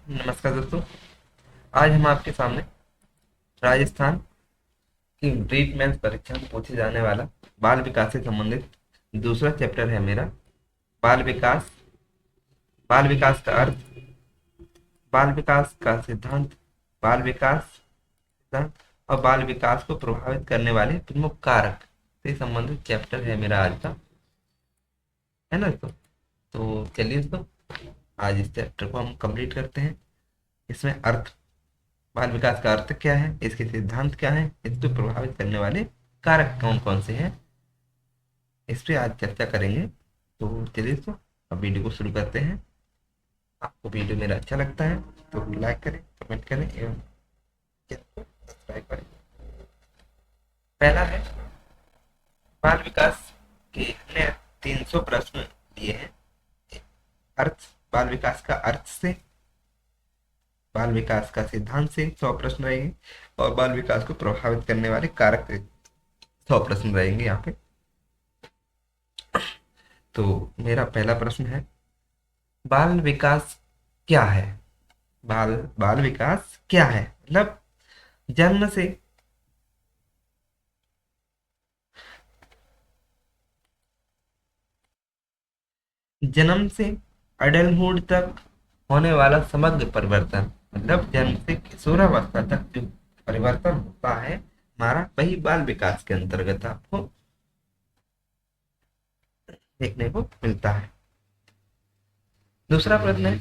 नमस्कार दोस्तों। आज हम आपके सामने राजस्थान की ब्रीफ मेंस परीक्षा में पूछे जाने वाला बाल विकास से संबंधित दूसरा चैप्टर है मेरा। बाल विकास, बाल विकास का अर्थ, बाल विकास का सिद्धांत, बाल विकास सिद्धांत और बाल विकास को प्रभावित करने वाले प्रमुख कारक से संबंधित चैप्टर है मेरा आज का, है ना दोस्तों। तो चलिए दोस्तों, आज इस चैप्टर को हम कंप्लीट करते हैं। इसमें अर्थ, बाल विकास का अर्थ क्या है, इसके सिद्धांत क्या है, इसको प्रभावित करने वाले कारक कौन कौन से हैं, इस पे आज चर्चा करेंगे। तो चलिए तो अब वीडियो को शुरू करते हैं। आपको वीडियो मेरा अच्छा लगता है तो लाइक करें, कमेंट करें एवं चैनल को सब्सक्राइब करें। पहला है बाल विकास के हमने 300 प्रश्न लिए हैं। अर्थ, बाल विकास का अर्थ से, बाल विकास का सिद्धांत से 100 प्रश्न रहेंगे और बाल विकास को प्रभावित करने वाले कारक से 100 प्रश्न रहेंगे यहाँ पे। तो मेरा पहला प्रश्न है, बाल विकास क्या है। बाल बाल विकास क्या है मतलब जन्म से जन्म से अडल्टहुड तक होने वाला समग्र परिवर्तन, मतलब जन्म से किशोरावस्था तक जो परिवर्तन होता है हमारा, वही बाल विकास के अंतर्गत आपको देखने को मिलता है। दूसरा प्रश्न है,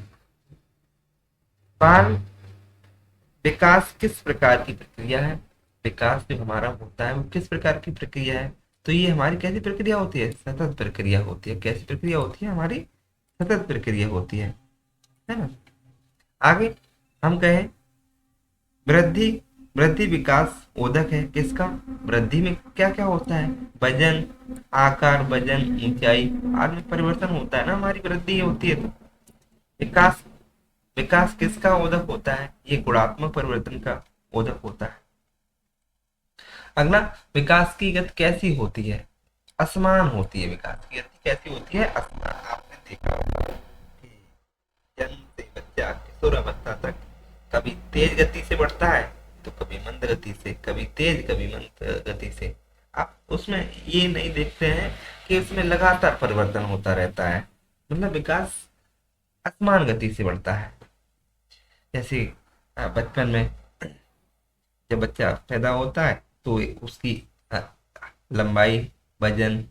बाल विकास किस प्रकार की प्रक्रिया है। विकास जो हमारा होता है वो किस प्रकार की प्रक्रिया है। तो ये हमारी कैसी प्रक्रिया होती है, सतत प्रक्रिया होती है। कैसी प्रक्रिया होती है हमारी, सतत प्रक्रिया होती है ना। आगे हम कहें वृद्धि, वृद्धि विकास उदक है किसका। वृद्धि में क्या क्या होता है, वजन, आकार, वजन, ऊंचाई आदि में परिवर्तन होता है ना, हमारी वृद्धि होती है। तो विकास, विकास किसका उदक होता है, ये गुणात्मक परिवर्तन का उदक होता है। अगला, विकास की गति कैसी होती है, असमान होती है। विकास की गति कैसी होती है, असमान। आपने देखा होगा कि जन्म से बच्चा किशोरावस्था तक कभी तेज गति से बढ़ता है तो कभी मंद गति से, कभी तेज कभी मंद गति से। आप उसमें ये नहीं देखते हैं कि उसमें लगातार परिवर्तन होता रहता है, मतलब विकास असमान गति से बढ़ता है। जैसे बचपन में जब बच्चा पैदा होता है तो उसकी अ, लंबाई, वजन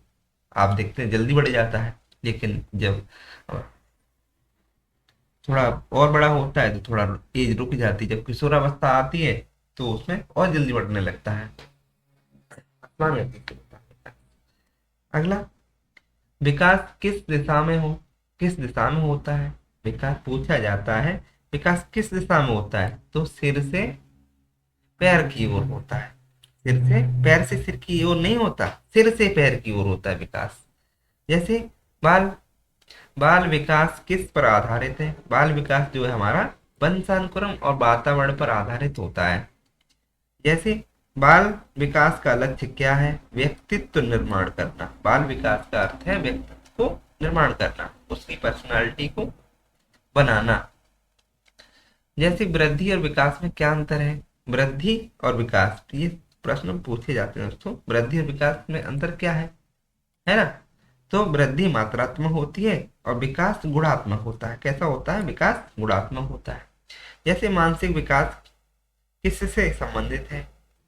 आप देखते हैं जल्दी बढ़ जाता है, लेकिन जब थोड़ा और बड़ा होता है तो थोड़ा एज रुक जाती है। जब किशोरावस्था आती है तो उसमें और जल्दी बढ़ने लगता है, आसमान में दिखता है। अगला, विकास किस दिशा में हो, किस दिशा में होता है। विकास पूछा जाता है विकास किस दिशा में होता है, तो सिर से पैर की ओर होता है। सिर से पैर से सिर की ओर नहीं होता, सिर से पैर की ओर होता है विकास। जैसे बाल बाल विकास किस पर आधारित है। बाल विकास जो है हमारा वंशानुक्रम और वातावरण पर आधारित होता है। जैसे बाल विकास का लक्ष्य क्या है, व्यक्तित्व निर्माण करना। बाल विकास का अर्थ है व्यक्तित्व को निर्माण करना, उसकी पर्सनालिटी को बनाना। जैसे वृद्धि और विकास में क्या अंतर है। वृद्धि और विकास, ये प्रश्न पूछे जाते हैं दोस्तों, वृद्धि और विकास में अंतर क्या है ना। तो वृद्धि मात्रात्मक होती है और विकास गुणात्मक होता है। कैसा होता है, विकास गुणात्मक होता है। जैसे मानसिक विकास किससे संबंधित है।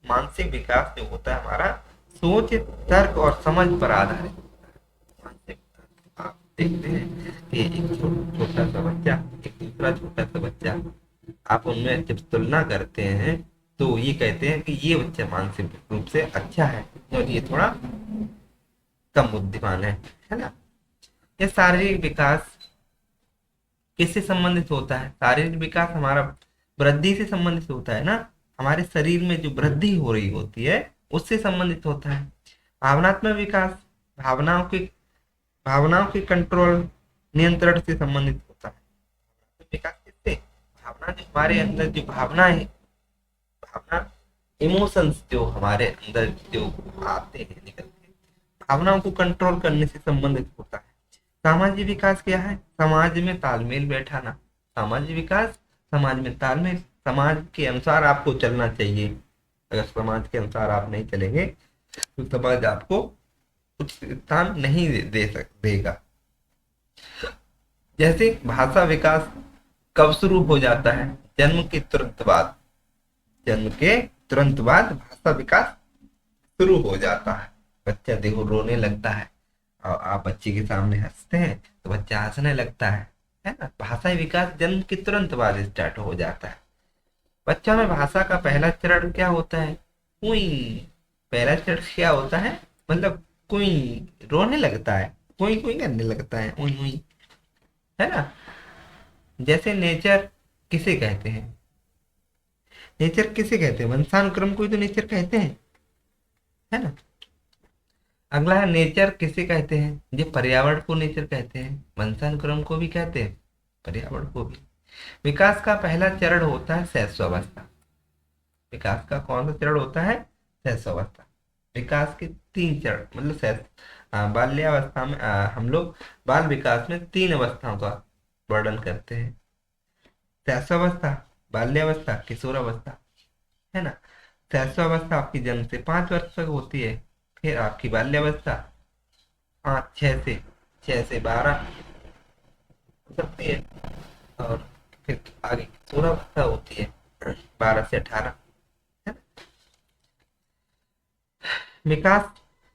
मानसिक विकास जो होता है हमारा सोच, तर्क और समझ पर आधारित होता है। मानसिक, आप देखते हैं कि एक छोटा सा बच्चा, एक दूसरा छोटा सा बच्चा, आप उनमें जब तुलना करते हैं तो ये कहते हैं कि ये बच्चा मानसिक रूप से अच्छा है और ये थोड़ा कम बुद्धिमान है ना। ये शारीरिक विकास किससे संबंधित होता है। शारीरिक विकास हमारा वृद्धि से संबंधित होता है ना, हमारे शरीर में जो वृद्धि हो रही होती है उससे संबंधित होता है। भावनात्मक विकास, भावनाओं के भावनाओं के कंट्रोल, नियंत्रण से संबंधित होता है। तो विकास किससे, भावना जो हमारे अंदर जो भावना है, भावना, इमोशंस जो हमारे अंदर जो आते हैं निकलते हैं, भावनाओं को कंट्रोल करने से संबंधित होता है। सामाजिक विकास क्या है, समाज में तालमेल बैठाना। सामाजिक विकास समाज में तालमेल, समाज के अनुसार आपको चलना चाहिए। अगर समाज के अनुसार आप नहीं चलेंगे तो समाज आपको उचित स्थान नहीं देगा। जैसे भाषा विकास कब शुरू हो जाता है? जन्म के तुरंत बाद। जन्म के तुरंत बाद भाषा विकास शुरू हो जाता है। बच्चा देखो रोने लगता है और आप बच्चे के सामने हंसते हैं तो बच्चा हंसने लगता है ना। भाषा विकास जन्म के तुरंत बाद स्टार्ट हो जाता है। बच्चा में भाषा का पहला चरण क्या होता है? कुई। पहला चरण क्या होता है? मतलब कुई, रोने लगता है, कुई कुई करने लगता है, उई उई, है ना। जैसे नेचर किसे कहते हैं? नेचर किसे कहते हैं? वंशानुक्रम को ही तो नेचर कहते हैं, है ना। अगला है नेचर किसे कहते हैं? ये पर्यावरण को नेचर कहते हैं, वंशानुक्रम को भी कहते हैं, पर्यावरण को भी। विकास का पहला चरण होता है शैशवावस्था। विकास का कौन सा चरण होता है? शैशवावस्था। विकास के तीन चरण, मतलब बाल्यावस्था में हम लोग बाल विकास में तीन अवस्थाओं का वर्णन करते हैं। शैशवावस्था, बाल्यावस्था, किशोरावस्था, है ना। शैशवावस्था आपकी जन्म से 5 वर्ष तक होती है। फिर आपकी बाल्यावस्था 6 से 12 हो सकती है। और फिर आगे किशोरावस्था होती है 12 से 18, है ना। विकास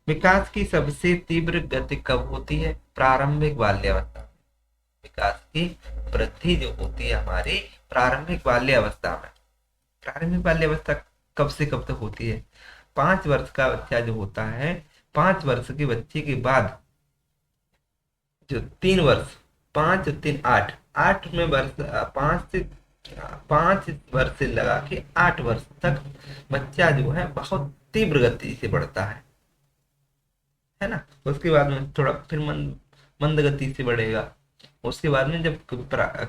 विकास की सबसे तीव्र गति कब होती है? प्रारंभिक बाल्यावस्था। विकास की वृद्धि जो होती है हमारी प्रारंभिक बाल्यावस्था में। प्रारंभिक बाल्यावस्था कब से कब तक होती है? 5 वर्ष का बच्चा जो होता है, 5 वर्ष के बच्चे के बाद जो 3 वर्ष, 5 और 3 8, 8 में वर्ष, 5 वर्ष से लगा के 8 वर्ष तक बच्चा जो है बहुत तीव्र गति से बढ़ता है ना। उसके बाद में थोड़ा फिर मंद गति से बढ़ेगा। उसके बाद में जब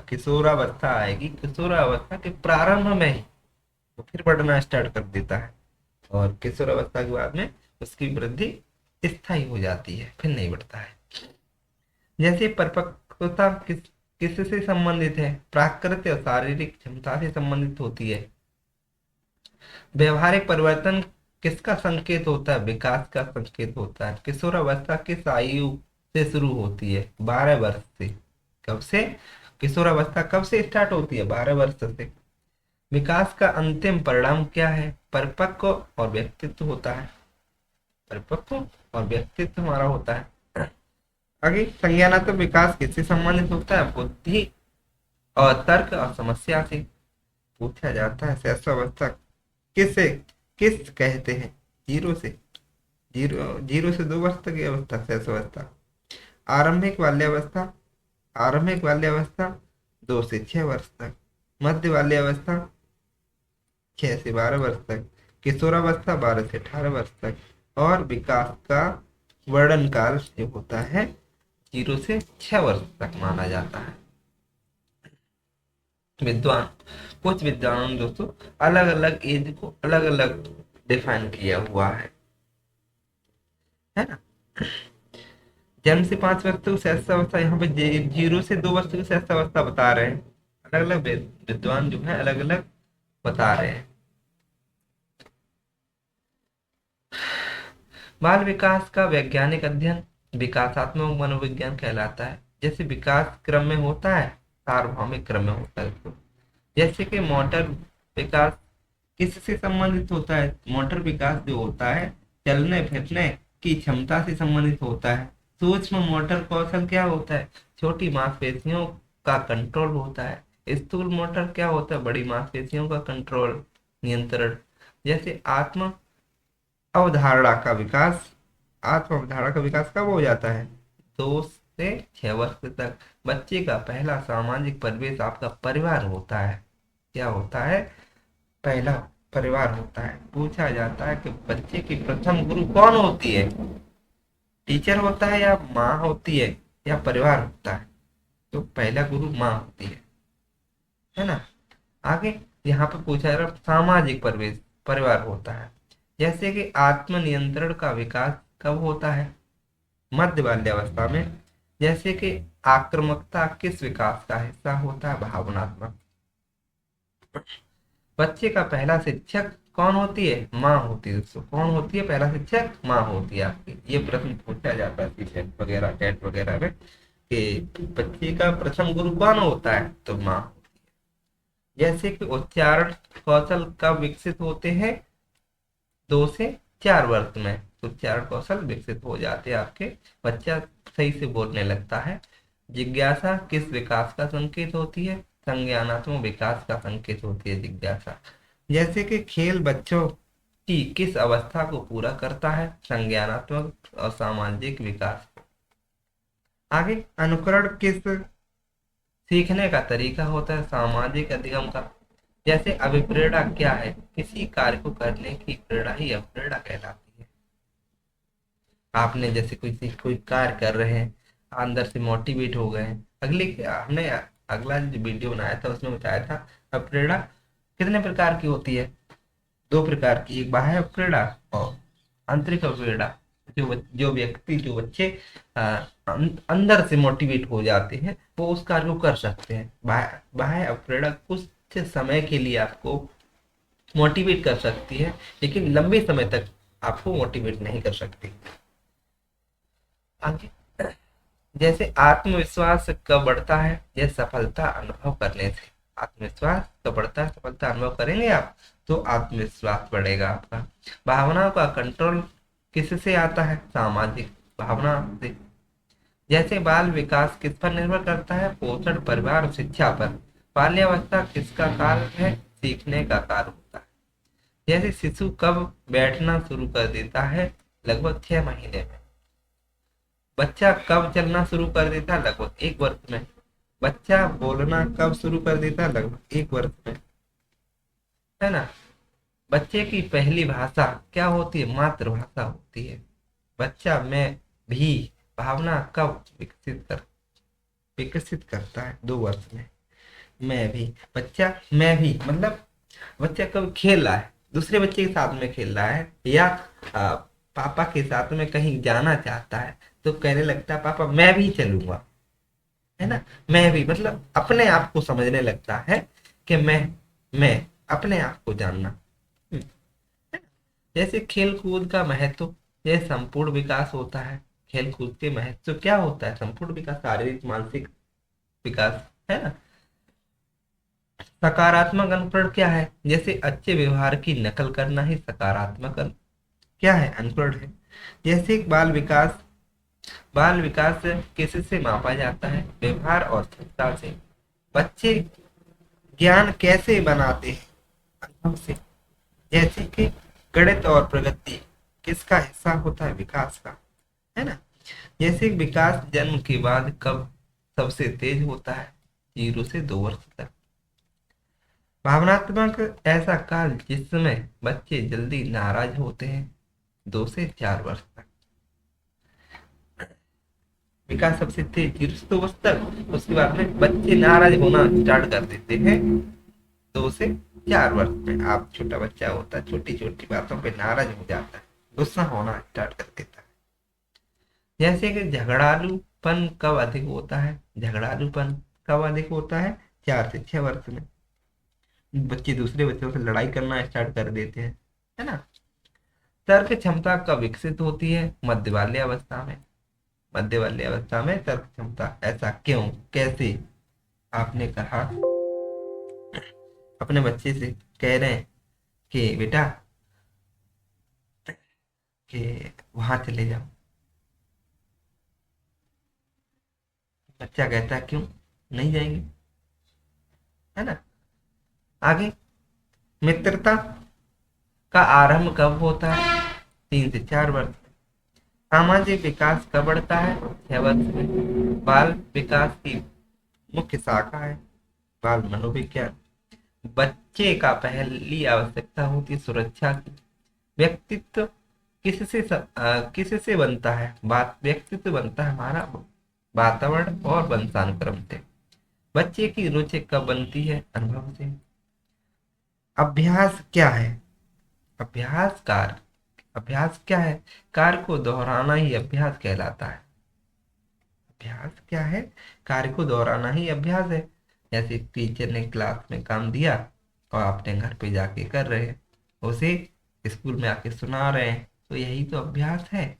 किशोरावस्था आएगी, किशोरावस्था के प्रारंभ में ही वो फिर बढ़ना स्टार्ट कर देता है। और किशोरावस्था के बाद में उसकी वृद्धि स्थायी हो जाती है, फिर नहीं बढ़ता है। जैसे परिपक्वता किससे संबंधित है? प्राकृतिक और शारीरिक क्षमता से संबंधित होती है। व्यवहारिक परिवर्तन किसका संकेत होता है? विकास का संकेत होता है। किशोरावस्था किस आयु से शुरू होती है? 12 वर्ष से। कब से? किशोरावस्था कब से स्टार्ट होती है? 12 वर्ष से। विकास का अंतिम परिणाम क्या है? परिपक्व और व्यक्तित्व होता है। परिपक्व और व्यक्तित्व हमारा होता है। आगे संज्ञानात्मक विकास किससे संबंधित होता है? बुद्धि और तर्क और समस्या से। पूछा जाता है शैशवावस्था किसे किस कहते हैं? जीरो से, जीरो से 2 वर्ष तक की अवस्था शैशवावस्था। आरंभिक बाल्यावस्था, आरंभिक बाल्यावस्था 2 से 6 वर्ष तक। मध्य बाल्यावस्था 6 से 12 वर्ष तक। किशोरावस्था 12 से 18 वर्ष तक। और विकास का वर्णन काल जो होता है 0 से 6 वर्ष तक माना जाता है। विद्वान, कुछ विद्वानों ने दोस्तों अलग अलग एज को अलग अलग डिफाइन किया हुआ है ना। जन्म से 5 वर्ष तक शैशवावस्था, यहाँ पे 0 से 2 वर्ष तक शैशवावस्था बता रहे हैं। अलग अलग विद्वान जो है अलग अलग बता रहे हैं। बाल विकास का वैज्ञानिक अध्ययन विकासात्मक मनोविज्ञान कहलाता है। जैसे विकास क्रम में होता है, सार्वभौमिक क्रम में होता है। तो जैसे कि मोटर विकास किससे संबंधित होता है? मोटर विकास जो होता है चलने फिरने की क्षमता से संबंधित होता है। सूक्ष्म मोटर कौशल क्या होता है? छोटी मांसपेशियों का कंट्रोल होता है। स्थूल मोटर क्या होता है? बड़ी मांसपेशियों का कंट्रोल, नियंत्रण। जैसे आत्म अवधारणा का विकास, आत्म अवधारणा का विकास कब हो जाता है? 2 से 6 वर्ष तक। बच्चे का पहला सामाजिक परिवेश आपका परिवार होता है। क्या होता है? पहला परिवार होता है। पूछा जाता है कि बच्चे की प्रथम गुरु कौन होती है? टीचर होता है या माँ होती है या परिवार होता है? तो पहला गुरु माँ होती है ना। आगे यहाँ पे पूछा जा रहा सामाजिक परिवेश परिवार होता है। जैसे कि आत्मनियंत्रण का विकास कब होता है? मध्य बाल्यावस्था में। जैसे कि आक्रामकता किस विकास का हिस्सा होता है? भावनात्मक। बच्चे का पहला शिक्षक कौन होती है? माँ होती है दोस्तों। कौन होती है पहला शिक्षक? माँ होती है आपकी। ये प्रश्न पूछा जाता है टेट वगैरह, टेट वगैरह में कि बच्चे का प्रथम गुरु कौन होता है? तो माँ। जैसे कि उच्चारण कौशल कब विकसित होते हैं? 2 से 4 वर्ष में उच्चारण कौशल विकसित हो जाते हैं आपके। बच्चा सही से बोलने लगता है। जिज्ञासा किस विकास का संकेत होती है? संज्ञानात्मक विकास का संकेत होती है जिज्ञासा। जैसे कि खेल बच्चों की किस अवस्था को पूरा करता है? संज्ञानात्मक और सामाजिक विकास। आगे, अनुकरण किस सीखने का तरीका होता है? सामाजिक अधिगम का। जैसे अभिप्रेरणा क्या है? किसी कार्य को करने की प्रेरणा ही अभिप्रेरणा कहलाती है। आपने जैसे कोई कार्य कर रहे हैं, अंदर से मोटिवेट हो गए हैं। हमने अगला जो वीडियो बनाया था उसमें बताया था अभिप्रेरणा कितने प्रकार की होती है? 2 प्रकार की, एक बाह्य अभिप्रेरणा और आंतरिक अभिप्रेरणा। जो बच्चे आ, अंदर से मोटिवेट हो जाते हैं वो उस कार्य को कर सकते हैं। बाह्य अभिप्रेरणा कुछ समय के लिए आपको मोटिवेट कर सकती है, लेकिन लंबे समय तक आपको मोटिवेट नहीं कर सकती। आगे, जैसे आत्मविश्वास कब बढ़ता है? यह सफलता अनुभव करने से। आत्मविश्वास कब बढ़ता है? सफलता अनुभव करेंगे आप तो आत्मविश्वास बढ़ेगा आपका। भावनाओं का कंट्रोल किससे आता है? सामाजिक भावना से। जैसे बाल विकास किस पर निर्भर करता है? पोषण, परिवार और शिक्षा पर। बाल्यावस्था किसका काल है? सीखने का काल होता है। जैसे शिशु कब बैठना शुरू कर देता है? लगभग 6 महीने में। बच्चा कब चलना शुरू कर देता है? लगभग 1 वर्ष में। बच्चा बोलना कब शुरू कर देता है? लगभग 1 वर्ष में, है ना। बच्चे की पहली भाषा क्या होती है? मातृभाषा होती है। बच्चा मैं भी भावना कब विकसित करता है? 2 वर्ष में। मैं भी, बच्चा मैं भी मतलब बच्चा कब खेल रहा है, दूसरे बच्चे के साथ में खेल रहा है, या पापा के साथ में कहीं जाना चाहता है तो कहने लगता है पापा मैं भी चलूंगा, है ना। मैं भी मतलब अपने आप को समझने लगता है कि मैं अपने आप को जानना। हम्म, है ना? जैसे खेल कूद का महत्व, यह संपूर्ण विकास होता है। खेल कूद के महत्व क्या होता है? संपूर्ण विकास, शारीरिक मानसिक विकास, है ना। सकारात्मक अनुकरण क्या है? जैसे अच्छे व्यवहार की नकल करना ही सकारात्मक क्या है? अनुकरण है। जैसे बाल विकास किससे मापा जाता है? व्यवहार और क्षमता से। बच्चे ज्ञान कैसे बनाते हैं? अनुभव से। जैसे कि गणित और प्रगति किसका हिस्सा होता है? विकास का, है ना। जैसे विकास जन्म के बाद कब सबसे तेज होता है? 0 से 2 वर्ष तक। भावनात्मक ऐसा काल जिसमें बच्चे जल्दी नाराज होते हैं? 2 से 4 वर्ष तक। विकास सबसे तेज 0 से 2 वर्ष तक। उसके बाद में बच्चे नाराज होना स्टार्ट कर देते हैं 2 से 4 वर्ष में। आप छोटा बच्चा होता है, छोटी छोटी बातों पे नाराज हो जाता है, गुस्सा होना स्टार्ट कर देता है। जैसे कि झगड़ालूपन कब अधिक होता है? झगड़ालूपन कब अधिक होता है? 4 से 6 वर्ष में। बच्चे दूसरे बच्चों से लड़ाई करना स्टार्ट कर देते हैं, है ना। तर्क क्षमता कब विकसित होती है? मध्य बाल्यावस्था में। मध्य बाल्यावस्था में तर्क क्षमता। ऐसा क्यों, कैसे? आपने कहा अपने बच्चे से कह रहे हैं कि बेटा कि वहां चले जाओ, बच्चा कहता है क्यों नहीं जाएंगे, है ना। आगे, मित्रता का आरंभ कब होता है? 3 से 4 वर्ष। सामाजिक विकास कब बढ़ता है? 6 वर्ष में। बाल विकास की मुख्य शाखा है बाल मनोविज्ञान। बच्चे का पहली आवश्यकता होती है सुरक्षा की। व्यक्तित्व किससे बनता है? बात व्यक्तित्व बनता है हमारा वातावरण और वंशानुक्रम से। बच्चे की रुचि कब बनती है? अनुभव से। अभ्यास क्या है? अभ्यास क्या है? कार्य को दोहराना ही अभ्यास कहलाता है। अभ्यास क्या है? कार्य को दोहराना ही अभ्यास है। जैसे टीचर ने क्लास में काम दिया और अपने घर पे जाके कर रहे हैं, उसे स्कूल में आके सुना रहे हैं। तो यही तो अभ्यास है।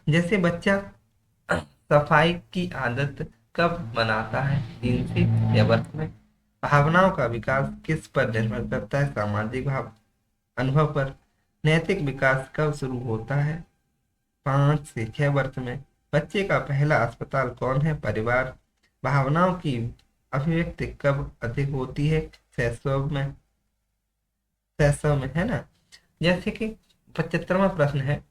जैसे बच्चा सफाई की आदत कब बनाता है? 3 से 6 वर्ष में। भावनाओं का विकास किस पर निर्भर करता है? सामाजिक भाव अनुभव पर। नैतिक विकास कब शुरू होता है? 5 से 6 वर्ष में। बच्चे का पहला अस्पताल कौन है? परिवार। भावनाओं की अभिव्यक्ति कब अधिक होती है? शैशव में। शैशव में, है ना। जैसे कि 75वां प्रश्न है,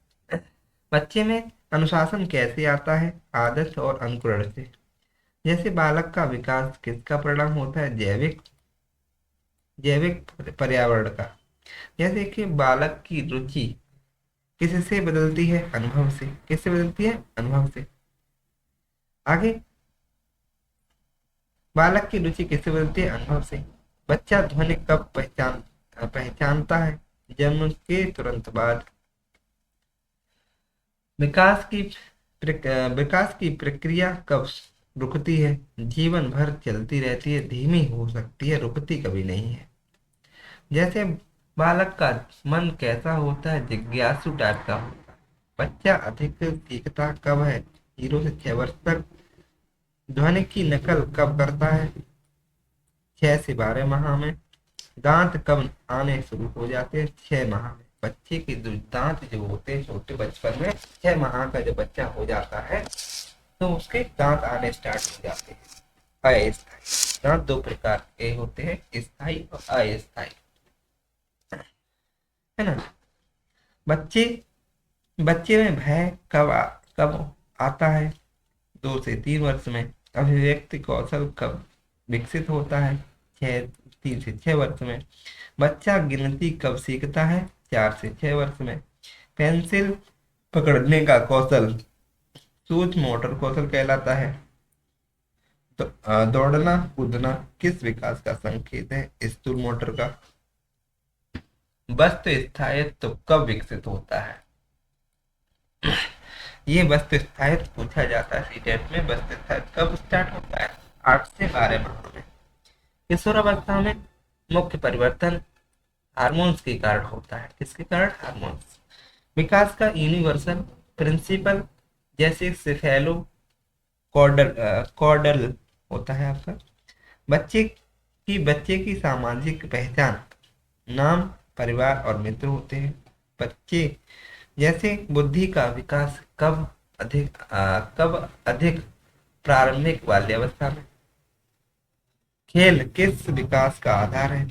बच्चे में अनुशासन कैसे आता है? आदत और अनुकरण से। जैसे बालक का विकास किसका परिणाम होता है? जैविक जैविक पर्यावरण का। जैसे कि बालक की रुचि किससे बदलती है? अनुभव से। किससे बदलती है? अनुभव से। आगे, बालक की रुचि किससे बदलती है? अनुभव से। बच्चा ध्वनि कब पहचानता है? जन्म के तुरंत बाद। विकास की विकास की प्रक्रिया कब रुकती है? जीवन भर चलती रहती है, धीमी हो सकती है, रुकती कभी नहीं है। जैसे बालक का मन कैसा होता है? जिज्ञासु टाइप का होता है। बच्चा अधिक सीखता कब है? 0 से 6 वर्ष तक। ध्वनि की नकल कब करता है? 6 से 12 माह में। दांत कब आने शुरू हो जाते हैं? 6 माह में। बच्चे के जो दांत जो होते हैं छोटे बचपन में, 6 माह का जब बच्चा हो जाता है तो उसके दांत आने स्टार्ट हो जाते हैं। अस्थायी दांत 2 प्रकार के होते हैं, स्थायी और अस्थायी, है ना। बच्चे बच्चे में भय कब आता है? 2 से 3 वर्ष में। अभिव्यक्ति कौशल कब विकसित होता है? 3 से 6 वर्ष में। बच्चा गिनती कब सीखता है? 4 से 6 वर्ष में। पेंसिल पकड़ने का कौशल सूक्ष्म मोटर कौशल कहलाता है। तो दौड़ना कूदना किस विकास का संकेत है? स्थूल मोटर का। वस्तु स्थायित्व कब विकसित होता है? ये वस्तु स्थायित्व पूछा जाता है सीटेट में। वस्तु स्थायित्व कब स्टार्ट होता है? 8 से 12 माह में। किशोरावस्था में मुख्य परिवर्तन हार्मोन्स के कारण होता है। किसके कारण? हार्मोन्स। विकास का यूनिवर्सल प्रिंसिपल जैसे सिफेलो कॉर्डल होता है आपका। बच्चे की सामाजिक पहचान नाम, परिवार और मित्र होते हैं। बच्चे जैसे बुद्धि का विकास कब अधिक प्रारंभिक बाल्यावस्था में। खेल किस विकास का आधार है?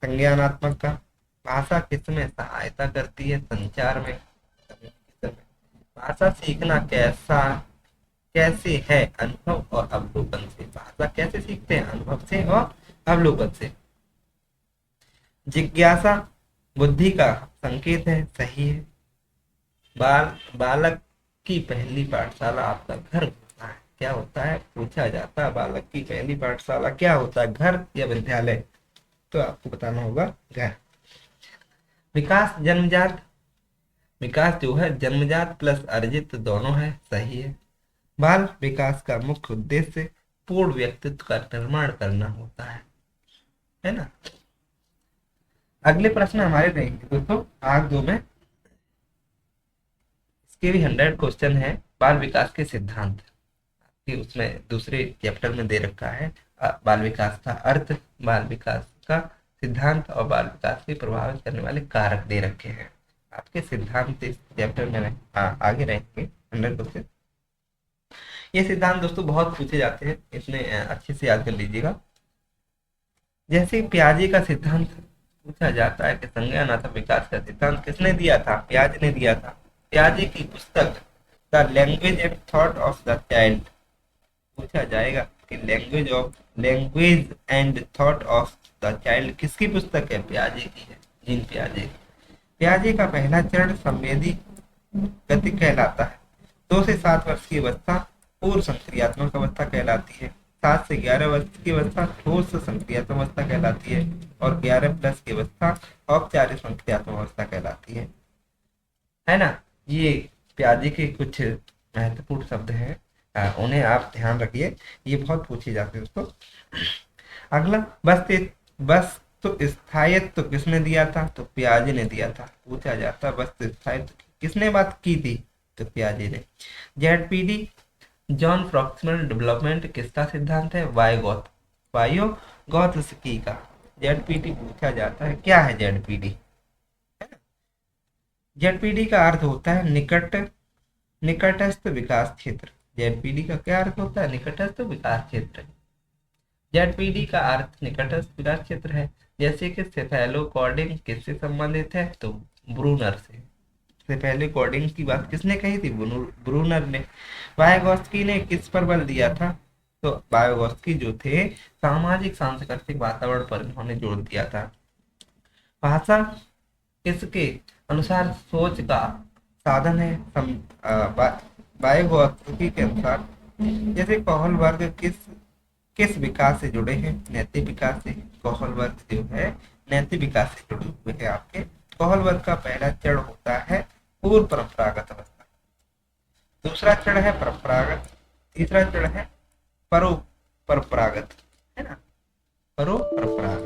संज्ञानात्मक का। भाषा किसमें सहायता करती है? संचार में। भाषा सीखना कैसे है? अनुभव और अवलोकन से। भाषा कैसे सीखते हैं? अनुभव से और अवलोकन से। जिज्ञासा बुद्धि का संकेत है, सही है। बालक की पहली पाठशाला आपका घर होता है। क्या होता है? पूछा जाता है बालक की पहली पाठशाला क्या होता है, घर या विद्यालय? तो आपको बताना होगा घर। विकास जो है जन्मजात प्लस अर्जित दोनों है, सही है। बाल विकास का मुख्य उद्देश्य पूर्ण व्यक्तित्व का निर्माण करना होता है ना। अगले प्रश्न हमारे रहेंगे दोस्तों भाग 2 में। इसके भी 100 क्वेश्चन है। बाल विकास के सिद्धांत कि उसमें दूसरे चैप्टर में दे रखा है। बाल विकास का अर्थ, बाल विकास का सिद्धांत और बाल विकास को प्रभावित करने वाले कारक दे रखे हैं। आपके सिद्धांत इस चैप्टर में आगे रहेंगे 100 क्वेश्चन। ये सिद्धांत दोस्तों बहुत पूछे जाते हैं, इसमें अच्छे से याद कर लीजिएगा। जैसे पियाजे का सिद्धांत पूछा जाता है कि संज्ञानात्मक विकास का सिद्धांत किसने दिया था? पियाजे ने दिया था। पियाजे की पुस्तक the language and thought of the child पूछा जाएगा कि language and thought of the child किसकी पुस्तक है? पियाजे की है, जीन पियाजे। पियाजे का पहला चरण संवेदी गति कहलाता है। 2 से 7 वर्ष की अवस्था पूर्व संक्रियात्मक अवस्था कहलाती है। 7 से 11 वर्ष की अवस्था ठोस संक्रियात्मक अवस्था कहलाती है और 11 प्लस की अवस्था औपचारिक संक्रियात्मक अवस्था कहलाती है ना। ये पियाजे के कुछ महत्वपूर्ण शब्द हैं, उन्हें आप ध्यान रखिए, ये बहुत पूछे जाते हैं दोस्तों। अगला वस्तु स्थायित्व किसने दिया था? तो पियाजे ने दिया था। पूछा जाता वस्तु स्थायित्व किसने बात की थी? तो पियाजे ने। जेडपीडी जॉन प्रॉक्सिमल डेवलपमेंट किसका सिद्धांत है? वायोगॉत्स्की का। जेडपीडी पूछा जाता है, क्या है जेडपीडी? जेडपीडी का अर्थ होता है निकटस्थ विकास क्षेत्र। जेडपीडी का क्या अर्थ होता है? निकटस्थ विकास क्षेत्र। जेडपीडी का अर्थ निकटस्थ विकास क्षेत्र है। जैसे कि सेफेलोकॉर्डिंग किससे संबंधित है? तो ब्रूनर से। सेफेलोकॉर्डिंग की बात किसने कही थी? ब्रूनर ने। वायगॉस्की ने किस पर बल दिया था? तो वायगॉस्की जो थे, सामाजिक सांस्कृतिक वातावरण पर उन्होंने जोर दिया था। भाषा इसके अनुसार सोच का साधन है। वायगॉत्स्की के अनुसार जैसे कौशल वर्ग किस किस विकास से जुड़े हैं? नैतिक विकास से। कौशल वर्ग जो है नैतिक विकास से जुड़े हुए हैं आपके। कौशल वर्ग का पहला चरण होता है पूर्व परंपरागत अवस्था, दूसरा चरण है परंपरागत, तीसरा चरण है परो परंपरागत, है ना? परो परंपरागत।